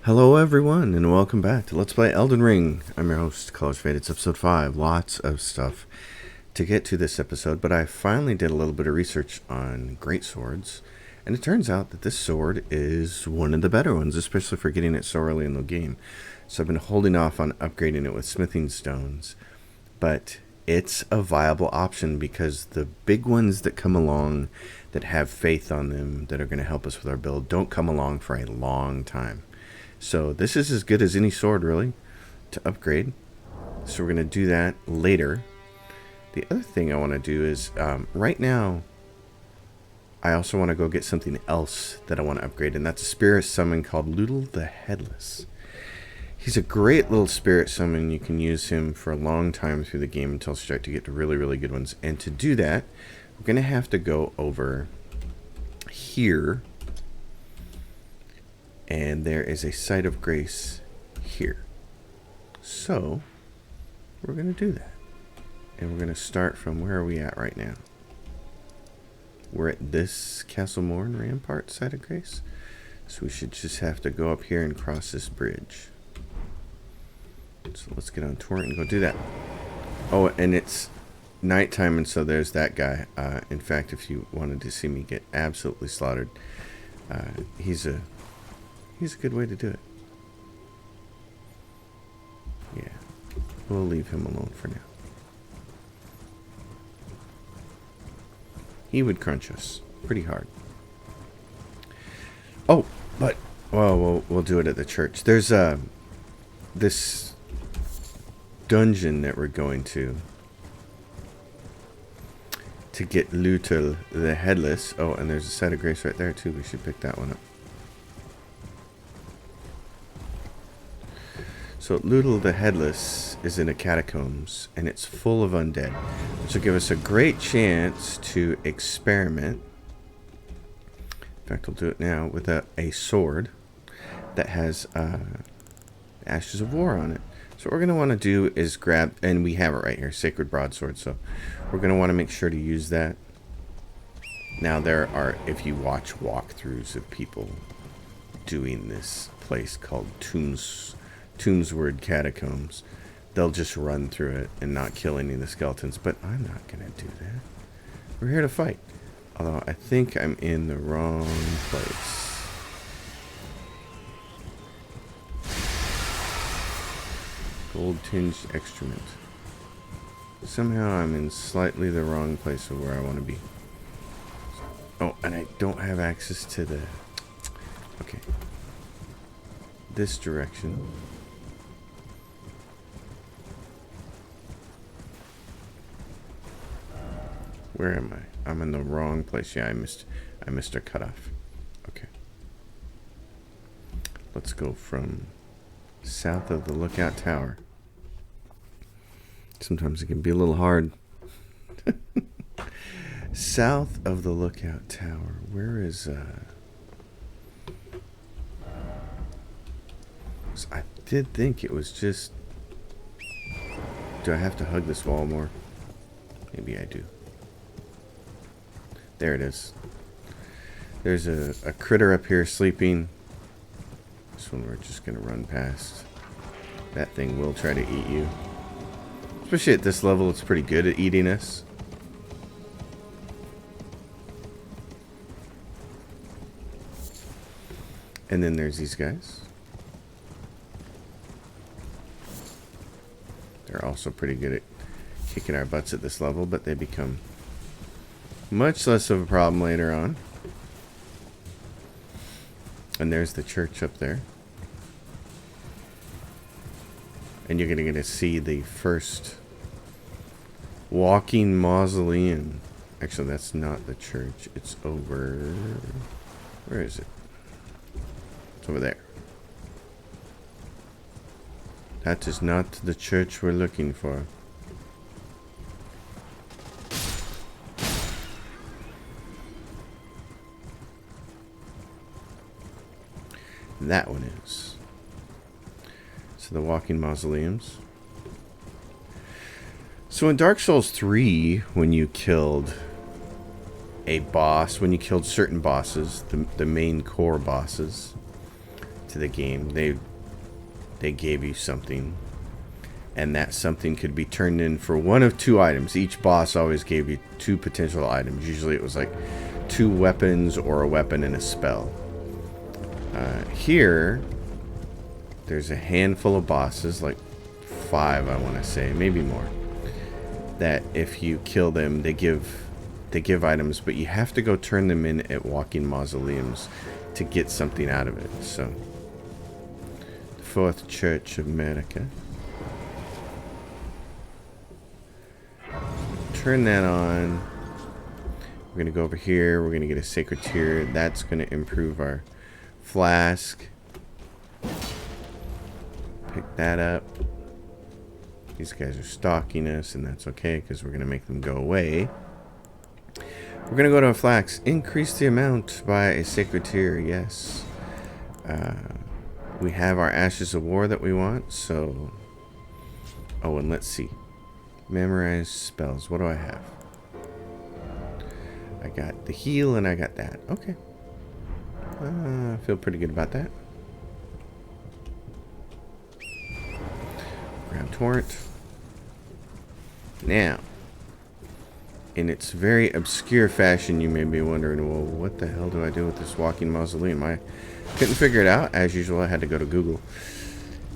Hello everyone, and welcome back to Let's Play Elden Ring. I'm your host, College Fade. It's episode 5. Lots of stuff to get to this episode, but I finally did a little bit of research on great swords, and it turns out that this sword is one of the better ones, especially for getting it so early in the game. So I've been holding off on upgrading it with smithing stones, but it's a viable option because the big ones that come along that have faith on them that are going to help us with our build don't come along for a long time. So this is as good as any sword, really, to upgrade. So we're going to do that later. The other thing I want to do is, right now, I also want to go get something else that I want to upgrade, and that's a spirit summon called Blaidd the Headless. He's a great little spirit summon. You can use him for a long time through the game until you start to get to really, really good ones. And to do that, we're going to have to go over here. And there is a site of grace here. So, we're going to do that. And we're going to start from where are we at right now? We're at this Castle Morn Rampart site of grace. So we should just have to go up here and cross this bridge. So let's get on torrent and go do that. Oh, and it's nighttime, and so there's that guy. In fact, if you wanted to see me get absolutely slaughtered, he's a good way to do it. Yeah, we'll leave him alone for now. He would crunch us pretty hard. Oh, but well, we'll do it at the church. There's this dungeon that we're going to get Blaidd the Headless. Oh, and there's a site of grace right there too. We should pick that one up. So Blaidd the Headless is in a Catacombs, and it's full of undead, which will give us a great chance to experiment. In fact, we'll do it now with a sword that has Ashes of War on it. So what we're going to want to do is grab, and we have it right here, Sacred Broadsword, so we're going to want to make sure to use that. Now there are, if you watch walkthroughs of people doing this place called Tombsward Catacombs, they'll just run through it and not kill any of the skeletons, but I'm not going to do that. We're here to fight. Although I think I'm in the wrong place. Gold tinged excrement. Somehow I'm in slightly the wrong place of where I want to be. Oh, and I don't have access to the... Okay. This direction. Where am I? I'm in the wrong place. Yeah, I missed a cutoff. Okay. Let's go from south of the lookout tower. Sometimes it can be a little hard. South of the lookout tower. Where is I did think it was just... Do I have to hug this wall more? Maybe I do. There it is. There's a critter up here sleeping. This one we're just going to run past. That thing will try to eat you. Especially at this level, it's pretty good at eating us. And then there's these guys. They're also pretty good at kicking our butts at this level, but they become much less of a problem later on. And there's the church up there. And you're going to get to see the first walking mausoleum. Actually, that's not the church. It's over... Where is it? It's over there. That is not the church we're looking for. That one is. So the walking mausoleums. So in Dark Souls 3, when you killed a boss, when you killed certain bosses, the main core bosses, to the game, they gave you something, and that something could be turned in for one of two items. Each boss always gave you two potential items. Usually it was like 2 weapons or a weapon and a spell. Here, there's a handful of bosses, like 5, I want to say, maybe more, that if you kill them, they give items, but you have to go turn them in at walking mausoleums to get something out of it. So, the Fourth Church of America. Turn that on. We're going to go over here. We're going to get a sacred tear. That's going to improve our flask. Pick that up. These guys are stalking us, and that's okay because we're going to make them go away. We're going to go to a flask. Increase the amount by a sacred tear. Yes. We have our Ashes of War that we want, so... Oh, and let's see. Memorize spells. What do I have? I got the heal and I got that. Okay. I feel pretty good about that. Grab torrent. Now, in its very obscure fashion, you may be wondering, well, what the hell do I do with this walking mausoleum? I couldn't figure it out. As usual, I had to go to Google.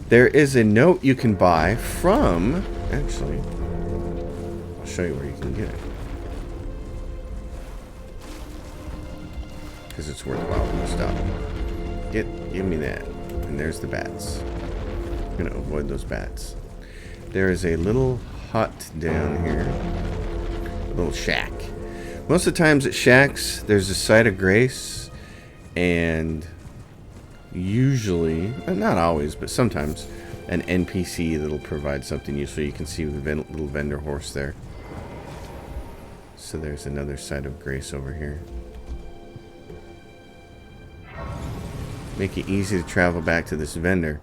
There is a note you can buy from... Actually, I'll show you where you can get it. Because it's worthwhile to stop. Give me that. And there's the bats. I'm going to avoid those bats. There is a little hut down here. A little shack. Most of the times at shacks, there's a site of grace. And usually, not always, but sometimes, an NPC that'll provide something useful. You can see the little vendor horse there. So there's another site of grace over here. Make it easy to travel back to this vendor.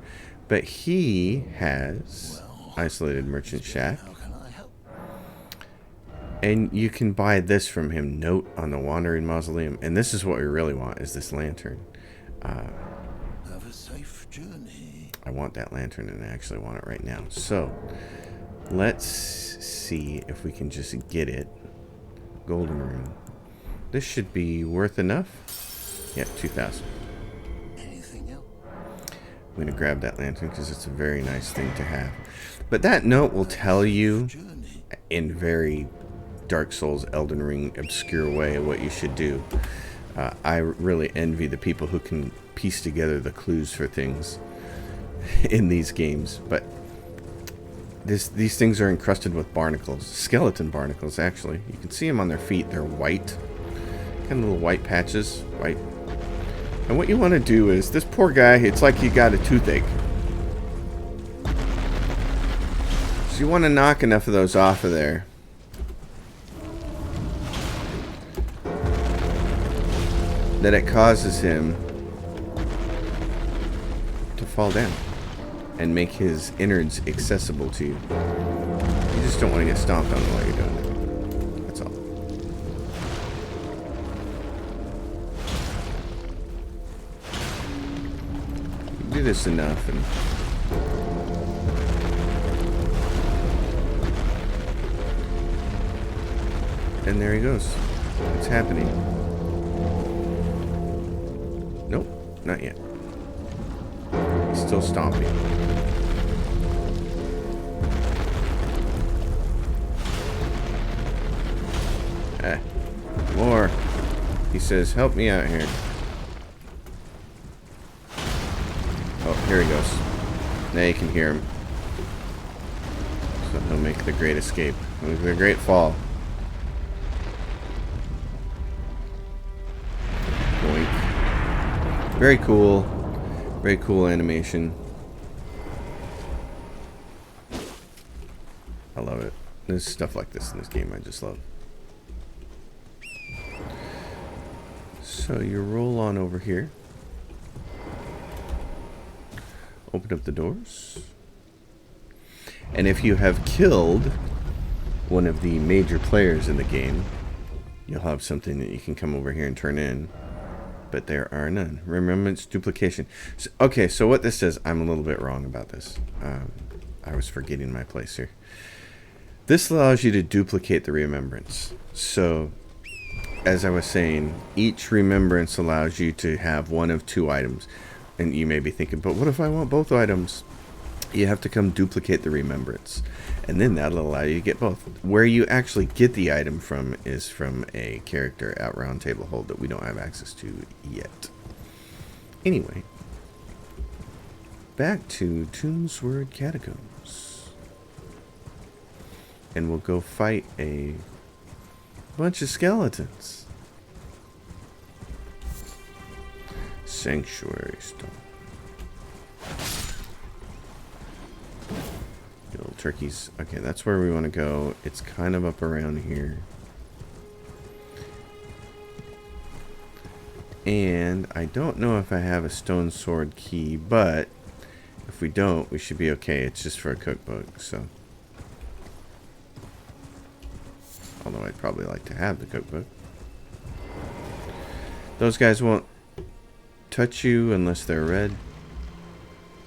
But he has isolated merchant shack. And you can buy this from him. Note on the wandering mausoleum. And this is what we really want, is this lantern. Have a safe journey. I want that lantern, and I actually want it right now. So, let's see if we can just get it. Golden ring. This should be worth enough. Yeah, 2,000. Anything else? I'm going to grab that lantern because it's a very nice thing to have. But that note will tell you in very Dark Souls, Elden Ring, obscure way what you should do. I really envy the people who can piece together the clues for things in these games. But these things are encrusted with barnacles. Skeleton barnacles, actually. You can see them on their feet. They're white. Kind of little white patches. White. And what you want to do is, this poor guy, it's like he got a toothache. So you want to knock enough of those off of there. That it causes him to fall down and make his innards accessible to you. You just don't want to get stomped on while you're doing it. That's all. You do this enough and there he goes. It's happening. Nope, not yet. He's still stomping. More. He says, help me out here. Oh, here he goes. Now you can hear him. So he'll make the great escape. Make the great fall. Boink. Very cool. Very cool animation. I love it. There's stuff like this in this game I just love. So you roll on over here. Open up the doors. And if you have killed one of the major players in the game, you'll have something that you can come over here and turn in. but there are none. Remembrance duplication. So, okay, so what this says, I'm a little bit wrong about this. I was forgetting my place here. This allows you to duplicate the remembrance. So, as I was saying, each remembrance allows you to have one of two items. And you may be thinking, but what if I want both items? You have to come duplicate the remembrance. And then that'll allow you to get both. Where you actually get the item from is from a character at Roundtable Hold that we don't have access to yet. Anyway, back to Tombsward Catacombs. And we'll go fight a bunch of skeletons. Sanctuary stone. Little turkeys. Okay, that's where we want to go. It's kind of up around here. And I don't know if I have a stone sword key, but if we don't, we should be okay. It's just for a cookbook, so. Although I'd probably like to have the cookbook. Those guys won't touch you unless they're red.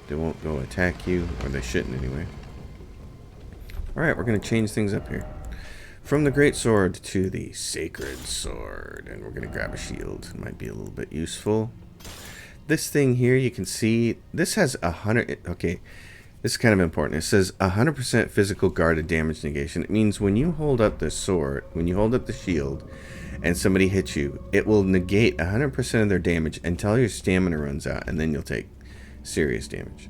They won't go attack you, or they shouldn't anyway. Alright, we're going to change things up here. From the great sword to the sacred sword. And we're going to grab a shield. It might be a little bit useful. This thing here, you can see, this has 100... Okay, this is kind of important. It says 100% physical guarded damage negation. It means when you hold up the sword, when you hold up the shield, and somebody hits you, it will negate 100% of their damage until your stamina runs out, and then you'll take serious damage.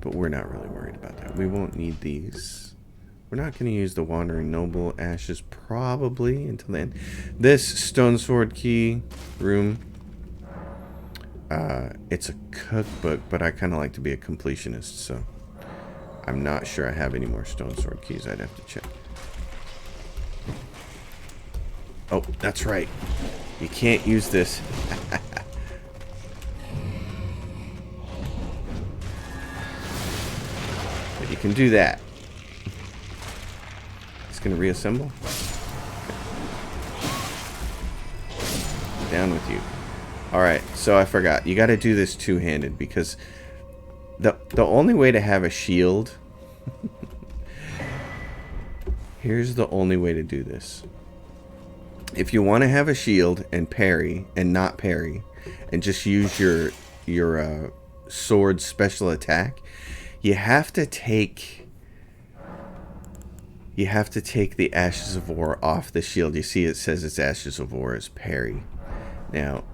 But we're not really worried about that. We won't need these. We're not going to use the Wandering Noble ashes probably until then. This stone sword key room, it's a cookbook, but I kind of like to be a completionist, so I'm not sure I have any more stone sword keys. I'd have to check. Oh, that's right. You can't use this. But you can do that. It's going to reassemble. Down with you. Alright, so I forgot. You got to do this two-handed because the only way to have a shield... Here's the only way to do this. If you want to have a shield and parry and not parry and just use your sword special attack, you have to take the Ashes of War off the shield. You see it says it's Ashes of War as parry. Now,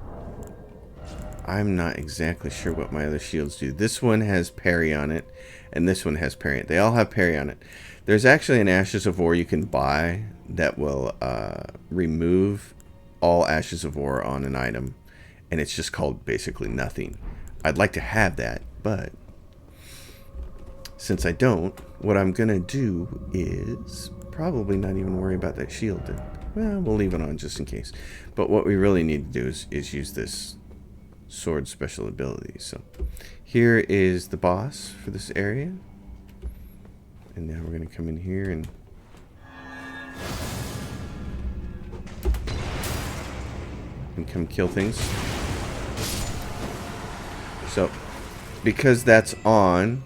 I'm not exactly sure what my other shields do. This one has parry on it and this one has parry. They all have parry on it. There's actually an Ashes of War you can buy that will remove all Ashes of War on an item, and it's just called basically nothing. I'd like to have that, but since I don't, what I'm gonna do is probably not even worry about that shield. Well, we'll leave it on just in case. But what we really need to do is use this sword special ability. So here is the boss for this area. And now we're going to come in here and come kill things. So, because that's on,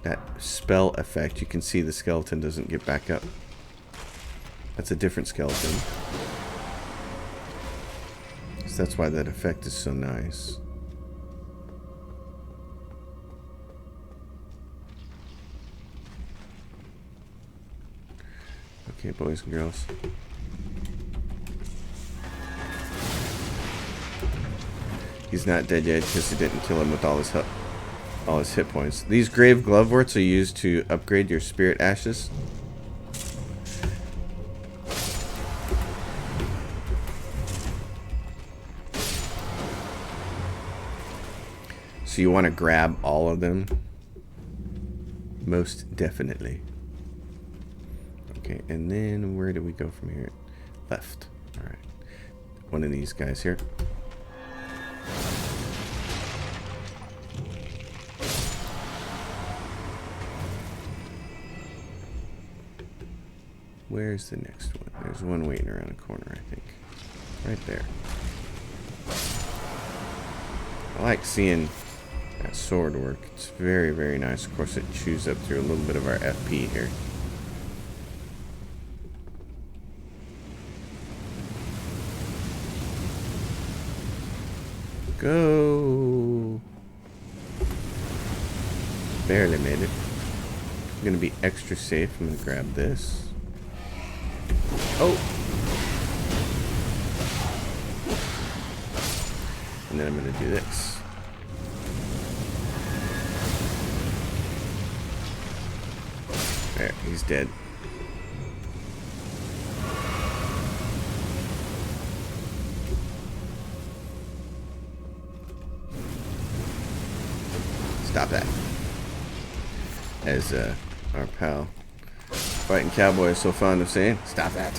that spell effect, you can see the skeleton doesn't get back up. That's a different skeleton. So that's why that effect is so nice. Okay, boys and girls. He's not dead yet because he didn't kill him with all his hit points. These grave gloveworts are used to upgrade your spirit ashes. So you want to grab all of them? Most definitely. Okay, and then where do we go from here? Left. Alright. One of these guys here. where's the next one? There's one waiting around the corner, I think. Right there. I like seeing that sword work. It's very, very nice. Of course, it chews up through a little bit of our FP here. Go! Barely made it. I'm gonna be extra safe. I'm gonna grab this. Oh! And then I'm gonna do this. There, he's dead. Stop that. As our pal Fighting Cowboy is so fond of saying, stop that.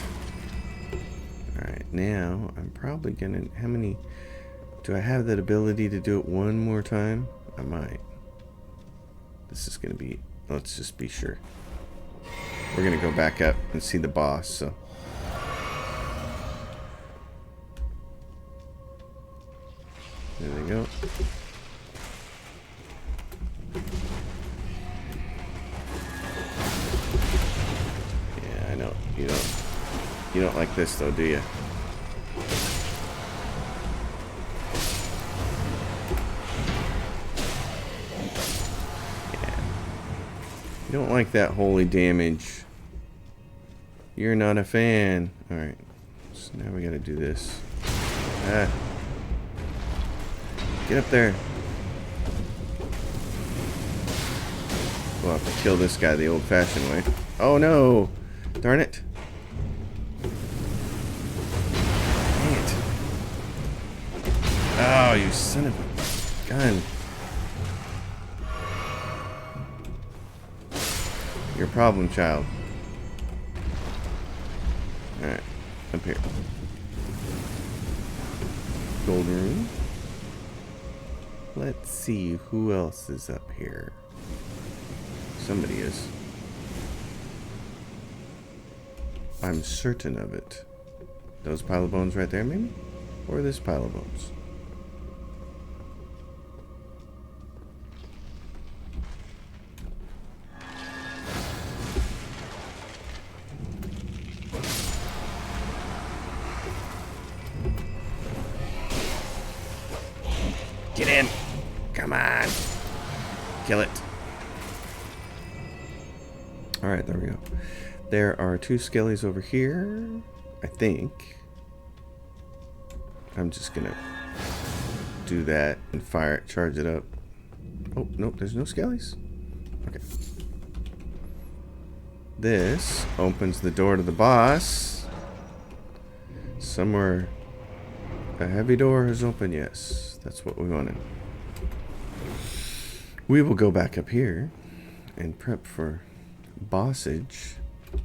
Alright, now I'm probably gonna... How many... Do I have that ability to do it one more time? I might. This is gonna be... Let's just be sure. We're gonna go back up and see the boss, so... There we go. Yeah, I know. You don't like this though, do you? Yeah. You don't like that holy damage. You're not a fan. Alright. So now we gotta do this. Ah. Get up there. We'll have to kill this guy the old-fashioned way. Oh no! Darn it. Dang it. Oh, you son of a gun. Your problem, child. Alright. Up here. Gold room. Let's see who else is up here. Somebody is. I'm certain of it. Those pile of bones right there, maybe? Or this pile of bones? Get in! Come on! Kill it! Alright, there we go. There are two skellies over here, I think. I'm just gonna do that and fire it, charge it up. Oh, nope, there's no skellies. Okay. This opens the door to the boss. Somewhere a heavy door has opened, yes. That's what we wanted. We will go back up here and prep for bossage.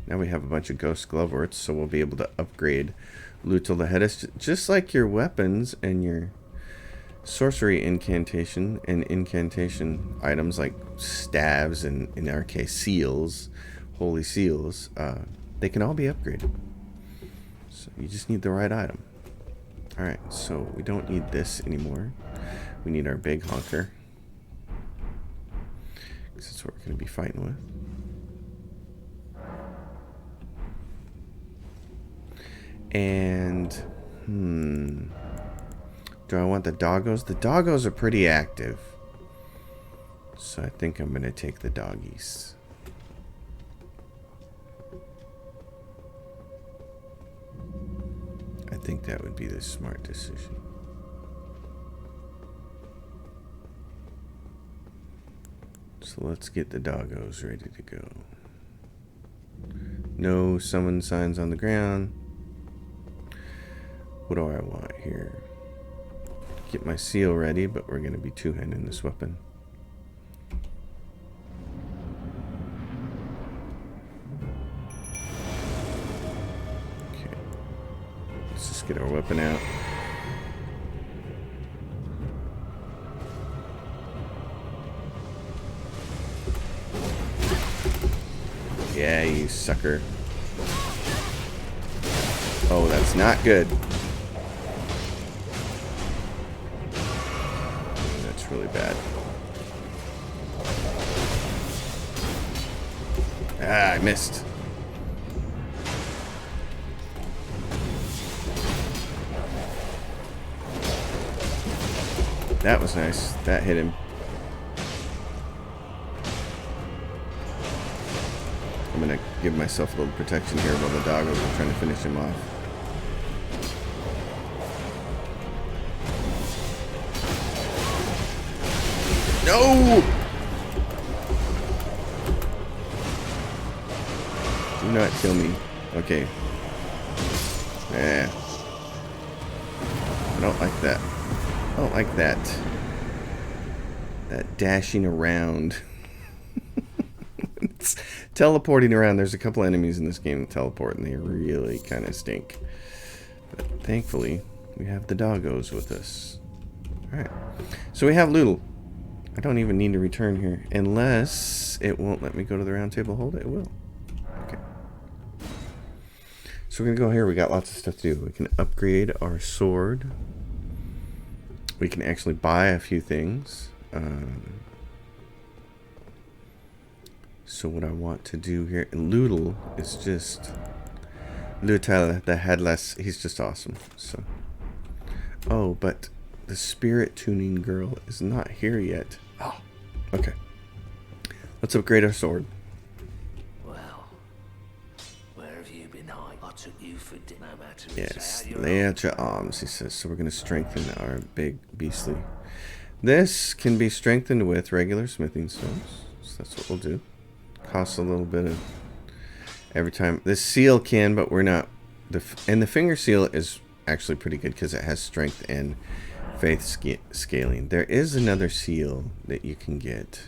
Now we have a bunch of ghost gloveworts, so we'll be able to upgrade loot till the head is just like your weapons and your sorcery incantation and incantation items like staves and in our case seals, holy seals. They can all be upgraded. So you just need the right item. Alright, so we don't need this anymore. We need our big honker. Because that's what we're going to be fighting with. And, do I want the doggos? The doggos are pretty active. So I think I'm going to take the doggies. I think that would be the smart decision. So let's get the doggos ready to go. No summon signs on the ground. What do I want here? Get my seal ready, but we're going to be two-handing this weapon. Okay. Let's just get our weapon out. Yeah, you sucker. Oh, that's not good. That's really bad. Ah, I missed. That was nice. That hit him. I'm gonna give myself a little protection here while the doggos are trying to finish him off. No! Do not kill me. Okay. Yeah. I don't like that. I don't like that. That dashing around. It's teleporting around. There's a couple enemies in this game that teleport, and they really kind of stink. But thankfully, we have the doggos with us. Alright. So we have Loodle. I don't even need to return here. Unless it won't let me go to the round table hold. It will. Okay. So we're going to go here. We got lots of stuff to do. We can upgrade our sword. We can actually buy a few things. So what I want to do here, Loodle is just Lutel the Headless. He's just awesome. So, oh, but the spirit tuning girl is not here yet. Oh, okay. Let's upgrade our sword. Well, where have you been hiding? I took you for dinner, no matter. Yes, lay out your arms, he says. So we're going to strengthen our big beastly. This can be strengthened with regular smithing stones. So that's what we'll do. Costs a little bit of every time. This seal can, but we're not. And the finger seal is actually pretty good because it has strength and faith scaling. There is another seal that you can get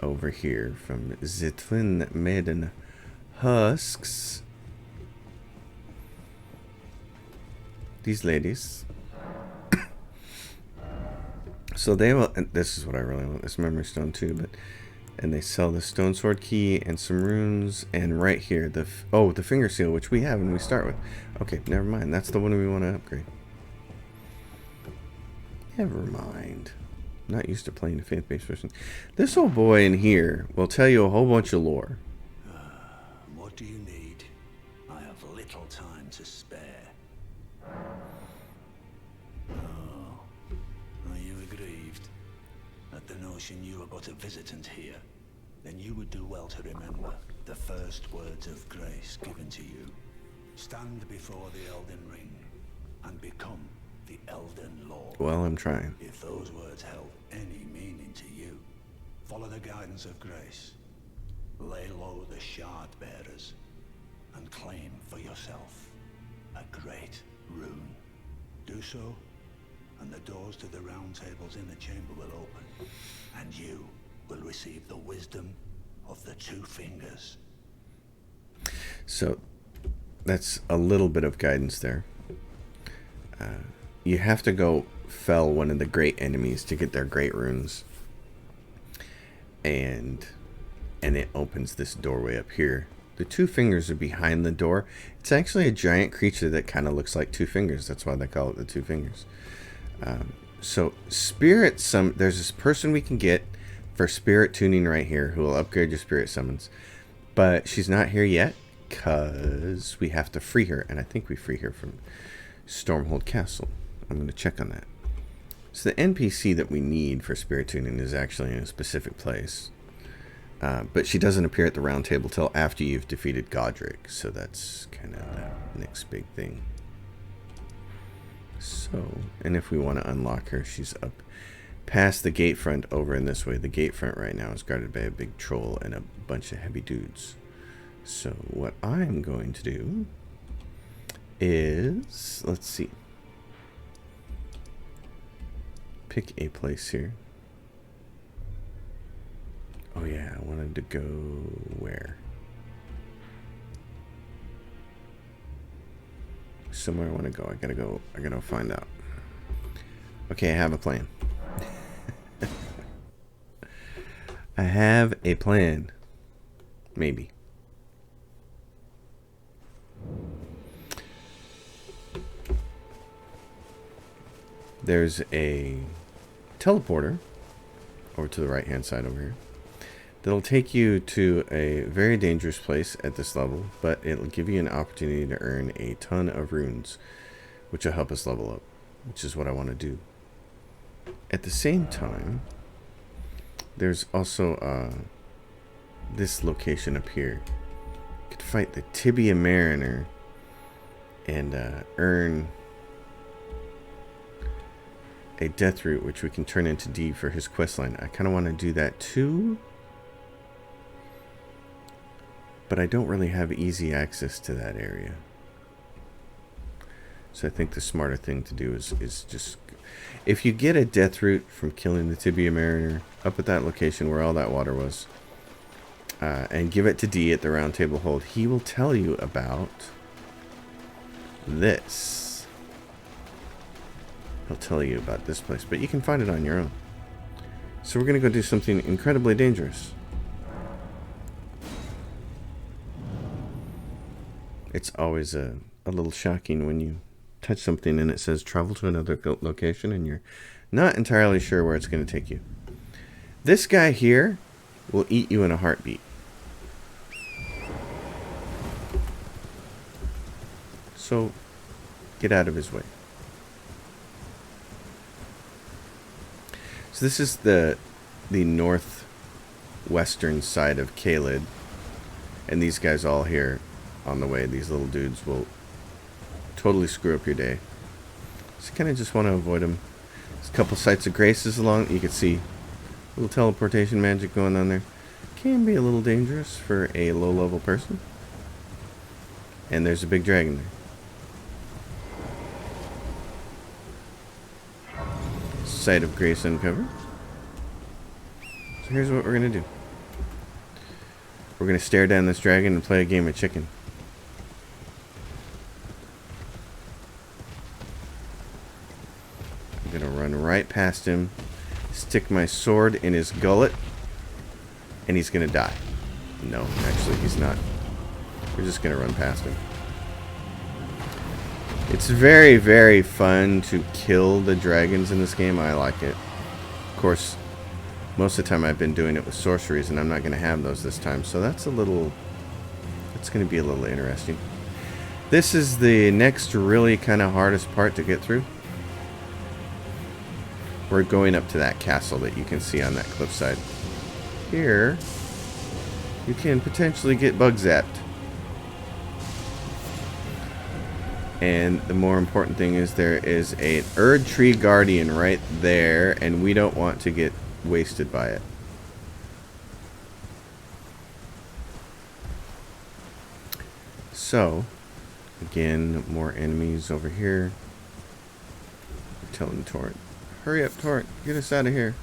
over here from Zitlin Maiden Husks. These ladies. So they will, and this is what I really want, this memory stone too, but, and they sell the stone sword key and some runes, and right here, the finger seal, which we have and we start with. Okay, never mind, that's the one we want to upgrade. Never mind. I'm not used to playing a faith-based version. This old boy in here will tell you a whole bunch of lore. What do you need? I have little time to spare. Are you aggrieved at the notion you are but a visitant here? Then you would do well to remember the first words of grace given to you. Stand before the Elden Ring and become the Elden Lord. Well, I'm trying. If those words held any meaning to you, follow the guidance of grace. Lay low the shard bearers and claim for yourself a great rune. Do so, and the doors to the round tables in the chamber will open, and you will receive the wisdom of the two fingers. So that's a little bit of guidance there. You have to go fell one of the great enemies to get their great runes, and it opens this doorway up here. The two fingers are behind the door. It's actually a giant creature that kind of looks like two fingers. That's why they call it the two fingers. So spirit there's this person we can get for spirit tuning right here who will upgrade your spirit summons, but she's not here yet because we have to free her, and I think we free her from Stormhold Castle. I'm going to check on that. So the NPC that we need for spirit tuning is actually in a specific place, but she doesn't appear at the round table till after you've defeated Godric, so that's kind of the next big thing. So, and if we want to unlock her, she's up past the gate front over in this way. The gate front right now is guarded by a big troll and a bunch of heavy dudes. So what I'm going to do is, let's see, pick a place here. Oh yeah, I wanted to go where? Somewhere I want to go. I gotta find out. Okay, I have a plan. I have a plan. Maybe. there's a teleporter over to the right hand side over here that'll take you to a very dangerous place at this level, but it'll give you an opportunity to earn a ton of runes, which will help us level up, which is what I want to do. At the same time, there's also this location up here. You could fight the Tibia Mariner and earn a death root, which we can turn into D for his questline. I kind of want to do that too, but I don't really have easy access to that area. So I think the smarter thing to do is just, if you get a death root from killing the Tibia Mariner up at that location where all that water was, and give it to D at the Roundtable hold, he will tell you about this. He'll tell you about this place, but you can find it on your own. So we're going to go do something incredibly dangerous. It's always a little shocking when you touch something and it says travel to another location and you're not entirely sure where it's going to take you. This guy here will eat you in a heartbeat. So get out of his way. So this is the northwestern side of Caelid, and these guys all here on the way, these little dudes, will totally screw up your day. So kind of just want to avoid them. There's a couple sites of graces along. You can see a little teleportation magic going on there. Can be a little dangerous for a low-level person. And there's a big dragon there. Site of grace uncovered. So here's what we're going to do. We're going to stare down this dragon and play a game of chicken. I'm going to run right past him, stick my sword in his gullet, and he's going to die. No, actually he's not. We're just going to run past him. It's very, very fun to kill the dragons in this game. I like it. Of course, most of the time I've been doing it with sorceries, and I'm not going to have those this time. So that's going to be a little interesting. This is the next really kind of hardest part to get through. We're going up to that castle that you can see on that cliffside. Here, you can potentially get bug zapped. And the more important thing is there is an Erd Tree Guardian right there, and we don't want to get wasted by it. So, again, more enemies over here. I'm telling Torrent, hurry up, Torrent, get us out of here.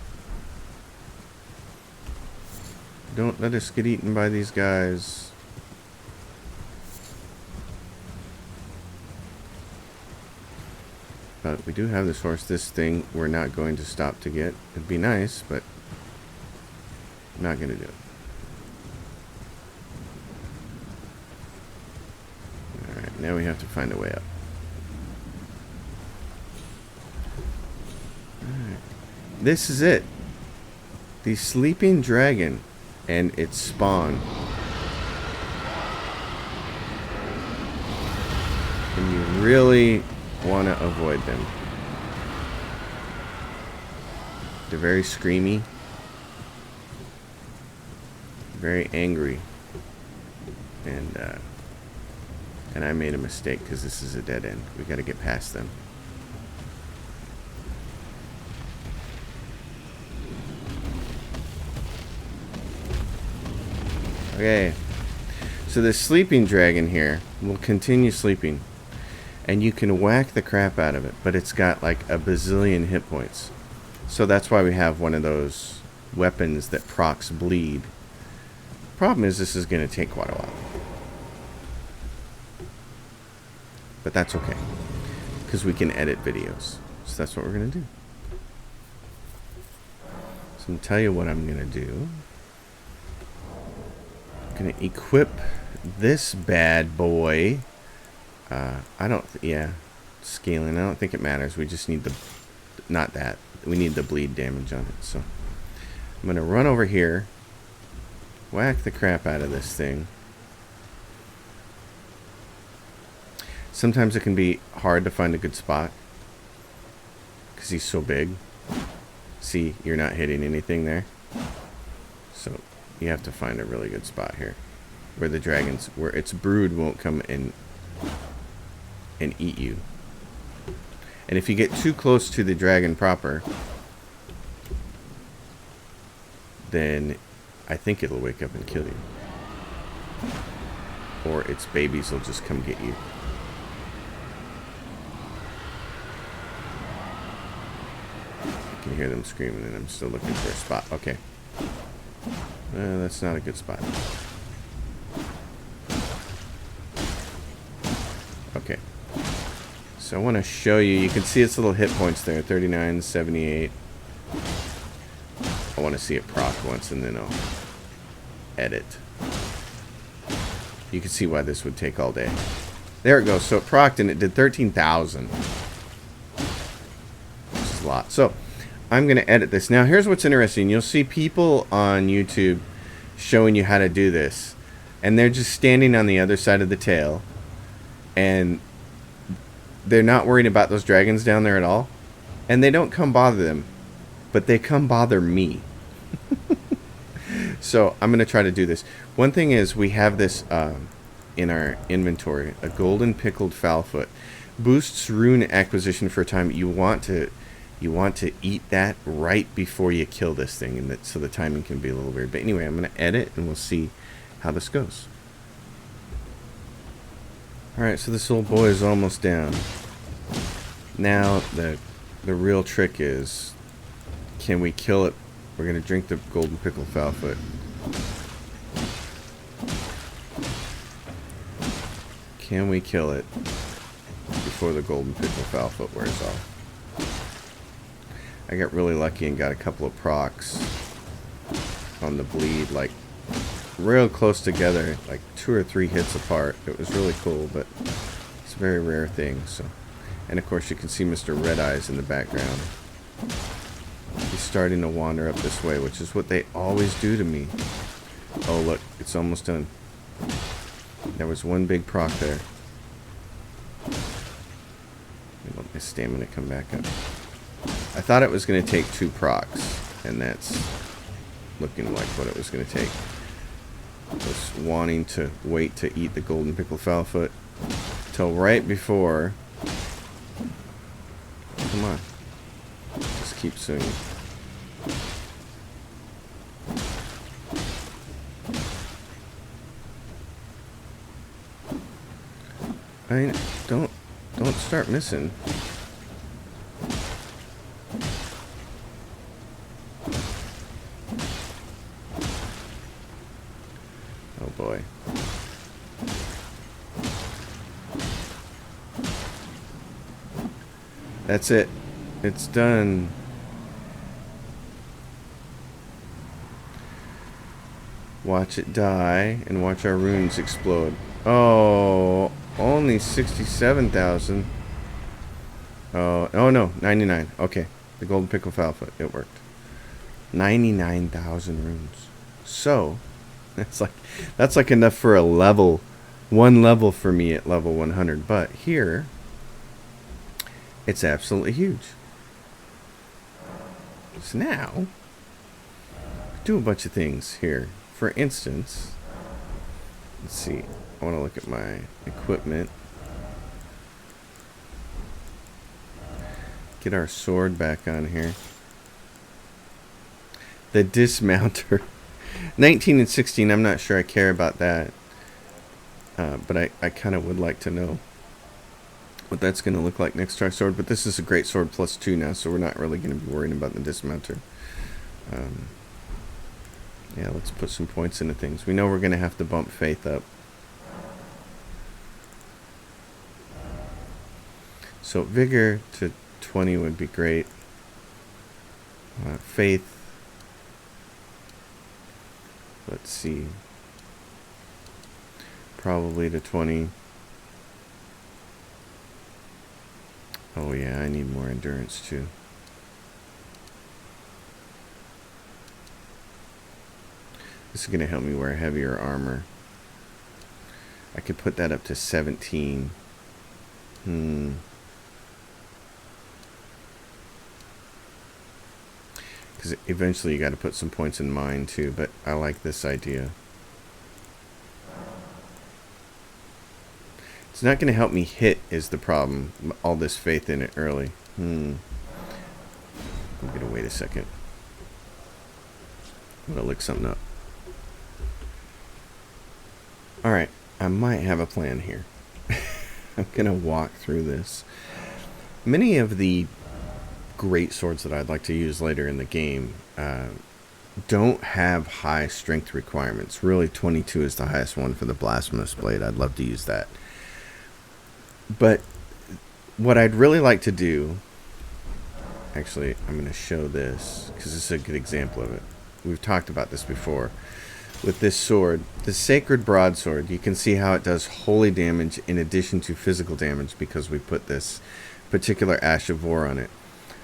Don't let us get eaten by these guys. But we do have this horse. This thing we're not going to stop to get. It'd be nice, but I'm not going to do it. Alright, now we have to find a way up. Alright. This is it. The sleeping dragon and its spawn. And you really want to avoid them. They're very screamy, very angry, and I made a mistake because this is a dead end. We got to get past them. Okay, so the sleeping dragon here will continue sleeping. And you can whack the crap out of it, but it's got like a bazillion hit points. So that's why we have one of those weapons that procs bleed. Problem is, this is going to take quite a while. But that's okay, because we can edit videos. So that's what we're going to do. So I'm going to tell you what I'm going to do. I'm going to equip this bad boy. Scaling. I don't think it matters. We just need the not that. We need the bleed damage on it. So I'm going to run over here, whack the crap out of this thing. Sometimes it can be hard to find a good spot because he's so big. See, you're not hitting anything there. So you have to find a really good spot here where the dragons, where its brood won't come and eat you. And if you get too close to the dragon proper, then I think it'll wake up and kill you. Or its babies will just come get you. I can hear them screaming, and I'm still looking for a spot. Okay. That's not a good spot. Okay. So I want to show you. You can see its little hit points there. 39, 78. I want to see it proc once, and then I'll edit. You can see why this would take all day. There it goes. So it procced, and it did 13,000. Which is a lot. So I'm going to edit this. Now, here's what's interesting. You'll see people on YouTube showing you how to do this. And they're just standing on the other side of the tail. And they're not worried about those dragons down there at all. And they don't come bother them. But they come bother me. So I'm going to try to do this. One thing is we have this in our inventory. A golden pickled fowlfoot. Boosts rune acquisition for a time. You want to eat that right before you kill this thing, and so the timing can be a little weird. But anyway, I'm going to edit, and we'll see how this goes. Alright, so this old boy is almost down. Now, the real trick is, can we kill it? We're going to drink the golden pickle fowlfoot. Can we kill it before the golden pickle fowlfoot wears off? I got really lucky and got a couple of procs on the bleed, like real close together, like 2 or 3 hits apart. It was really cool, but it's a very rare thing. So, and of course you can see Mr. Red Eyes in the background. He's starting to wander up this way, which is what they always do to me. Oh look, it's almost done. There was one big proc there. Let my stamina come back up. I thought it was going to take 2 procs, and that's looking like what it was going to take. I was wanting to wait to eat the golden pickle fowlfoot till right before. Come on. Just keep swinging. I mean, don't start missing. Oh boy. That's it. It's done. Watch it die and watch our runes explode. Oh, only 67,000. Oh no, 99. Okay, the golden pickle fowlfoot. It worked. 99,000 runes. So that's like enough for a level, 1 level for me at level 100. But here, it's absolutely huge. So now, do a bunch of things here. For instance, let's see. I want to look at my equipment. Get our sword back on here. The dismounter. 19 and 16, I'm not sure I care about that. But I kind of would like to know what that's going to look like next to our sword. But this is a great sword +2 now, so we're not really going to be worrying about the dismounter. Yeah, let's put some points into things. We know we're going to have to bump faith up. So vigor to 20 would be great. Faith. Let's see. Probably to 20. Oh yeah, I need more endurance too. This is going to help me wear heavier armor. I could put that up to 17. Because eventually you got to put some points in mine too, but I like this idea. It's not going to help me hit is the problem. All this faith in it early. I'm going to wait a second. I'm going to look something up. Alright, I might have a plan here. I'm going to walk through this. Many of the great swords that I'd like to use later in the game don't have high strength requirements. Really, 22 is the highest one for the Blasphemous Blade. I'd love to use that. But what I'd really like to do... Actually, I'm going to show this because this is a good example of it. We've talked about this before. With this sword, the Sacred Broadsword, you can see how it does holy damage in addition to physical damage because we put this particular Ash of War on it.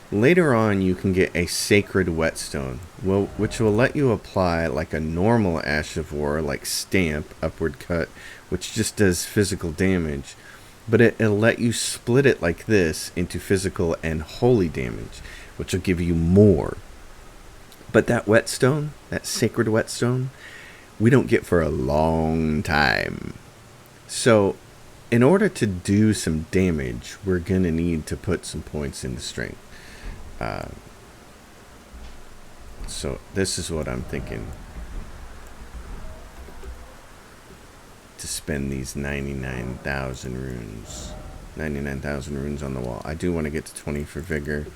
Later on, you can get a Sacred Whetstone, which will let you apply like a normal Ash of War, like Stamp, Upward Cut, which just does physical damage. But it'll let you split it like this into physical and holy damage, which will give you more. But that Whetstone, that Sacred Whetstone, we don't get for a long time. So, in order to do some damage, we're going to need to put some points into strength. So, this is what I'm thinking. To spend these 99,000 runes. 99,000 runes on the wall. I do want to get to 20 for vigor.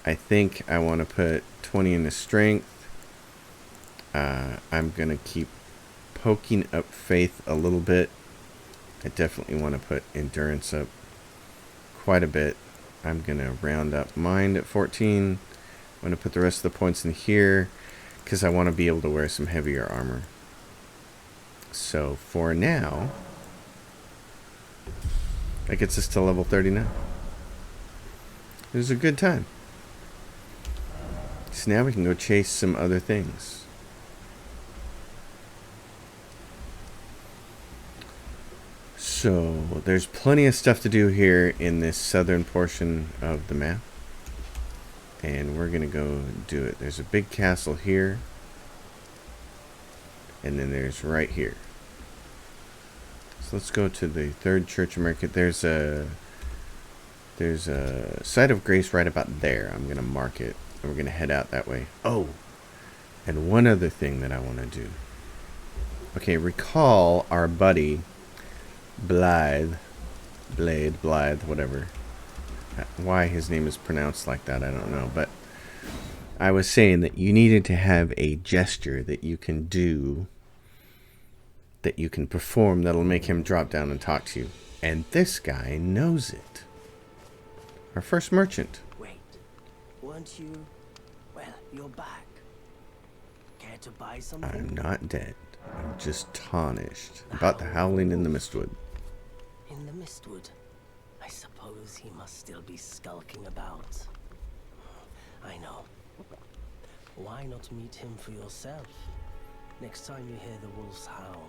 I think I want to put 20 into strength. I'm going to keep poking up faith a little bit. I definitely want to put endurance up quite a bit. I'm going to round up mind at 14. I'm going to put the rest of the points in here because I want to be able to wear some heavier armor. So for now, that gets us to level 39. It was a good time. So now we can go chase some other things. So there's plenty of stuff to do here in this southern portion of the map. And we're going to go do it. There's a big castle here. And then there's right here. So let's go to the third church market. There's a site of grace right about there. I'm going to mark it. And we're going to head out that way. Oh, and one other thing that I want to do. Okay, recall our buddy Blaidd, whatever. Why his name is pronounced like that, I don't know. But I was saying that you needed to have a gesture that you can do, that you can perform, that'll make him drop down and talk to you. And this guy knows it. Our first merchant. Wait, weren't you? Well, you're back. Care to buy something? I'm not dead. I'm just tarnished. About the howling in the Mistwood. In the Mistwood? I suppose he must still be skulking about. I know. Why not meet him for yourself? Next time you hear the wolves howl,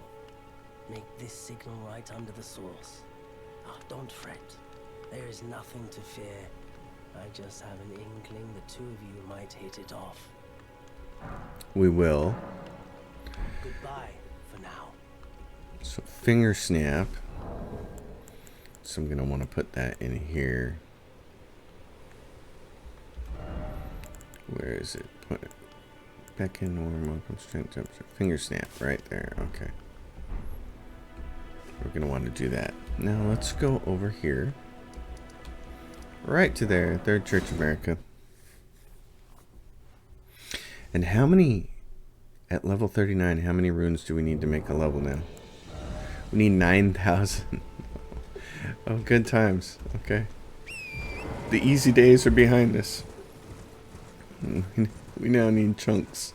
make this signal right under the source. Oh, don't fret. There is nothing to fear. I just have an inkling the two of you might hit it off. We will. Goodbye for now. So finger snap. So I'm going to want to put that in here. Where is it? Put it. Beckon, warm, welcome, strength, finger snap right there. Okay. We're going to want to do that. Now let's go over here. Right to there. Third Church America. And how many, at level 39, how many runes do we need to make a level now? We need 9,000. Oh, good times. Okay. The easy days are behind us. We now need chunks.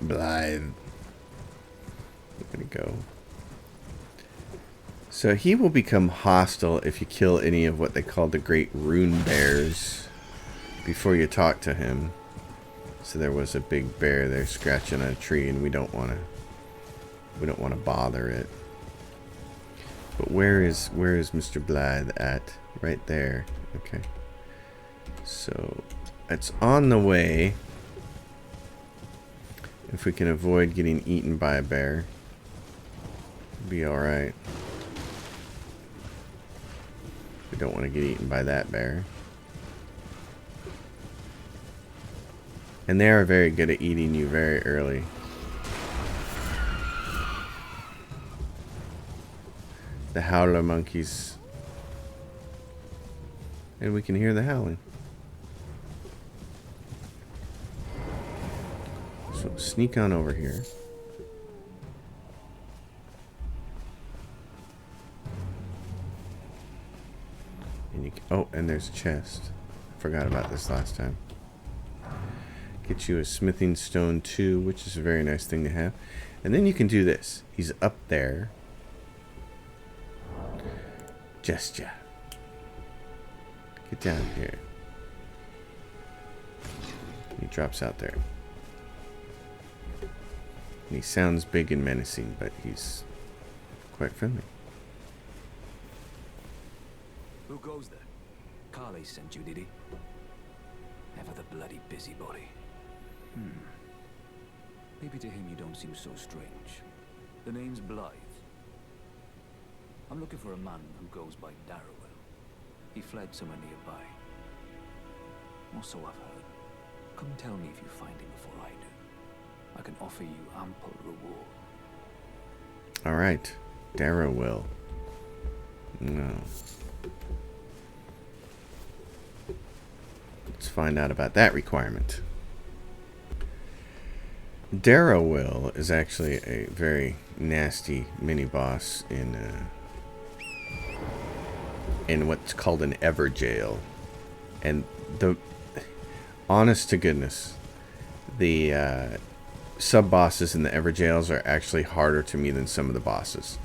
Blaidd. There we go. So he will become hostile if you kill any of what they call the Great Rune Bears before you talk to him. So there was a big bear there scratching on a tree, and we don't want to bother it. But where is Mr. Blaidd at? Right there. Okay. So it's on the way. If we can avoid getting eaten by a bear, it'll be all right. We don't want to get eaten by that bear. And they are very good at eating you very early. The howler monkeys. And we can hear the howling. So sneak on over here. And you can, oh, and there's a chest. Forgot about this last time. Get you a smithing stone too, which is a very nice thing to have. And then you can do this. He's up there. Gesture. Get down here. He drops out there. And he sounds big and menacing, but he's quite friendly. Who goes there? Caelid sent you, did he? Ever the bloody busybody. Maybe to him you don't seem so strange. The name's Blaidd. I'm looking for a man who goes by Darrowell. He fled somewhere nearby. Or so I've heard. Come tell me if you find him before I do. I can offer you ample reward. Alright. Darrowell. No. Let's find out about that requirement. Darrowell is actually a very nasty mini-boss in what's called an Everjail. And the honest to goodness, the sub-bosses in the Everjails are actually harder to me than some of the bosses.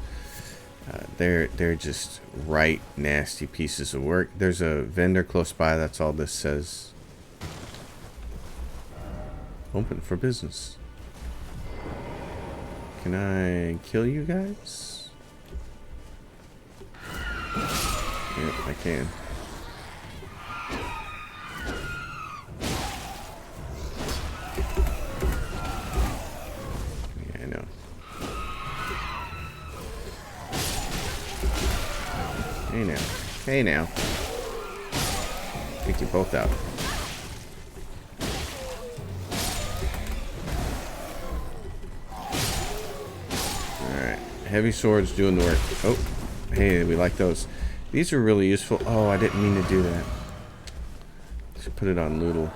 They're just right nasty pieces of work. There's a vendor close by, that's all this says. Open for business. Can I kill you guys? Yep, I can. Yeah, I know. Hey now. Hey now. Take you both out. Heavy swords doing the work. Oh, hey, we like those. These are really useful. Oh, I didn't mean to do that. Should put it on Loodle.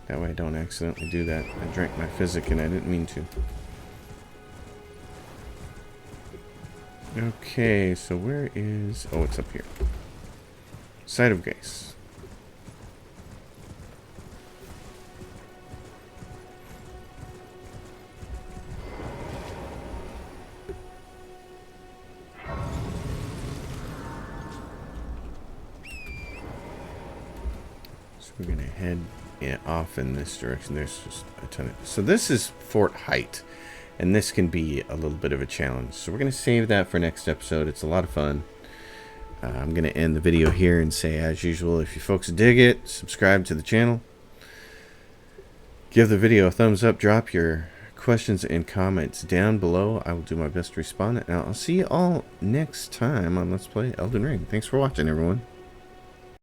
That way I don't accidentally do that. I drank my physic and I didn't mean to. Okay, so where is... Oh, it's up here. Site of Grace. We're gonna head off in this direction. There's just a ton of... So this is Fort Height, and this can be a little bit of a challenge. So we're gonna save that for next episode. It's a lot of fun. I'm gonna end the video here and say, as usual, if you folks dig it, subscribe to the channel. Give the video a thumbs up. Drop your questions and comments down below. I will do my best to respond. And I'll see you all next time on Let's Play Elden Ring. Thanks for watching, everyone.